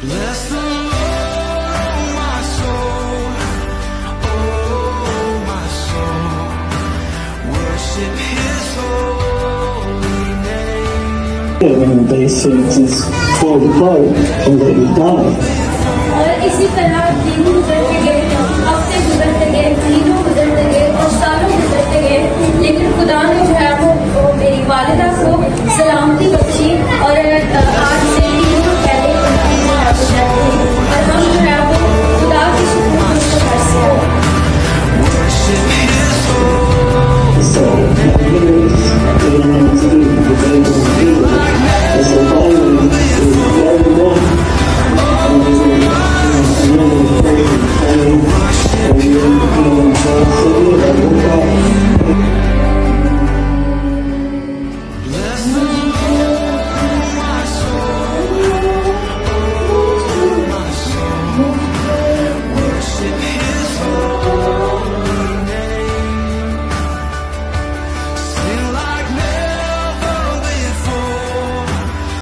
Bless the Lord, oh my soul, oh my soul. Worship His holy name. And they said just for the boat and let me die. और इसी तरह दिन गुजरते गए, हफ्ते गुजरते गए, महीनों गुजरते गए और सालों गुजरते गए, लेकिन खुदा ने जो है वो मेरी वालिदा को सलामती बख्शी और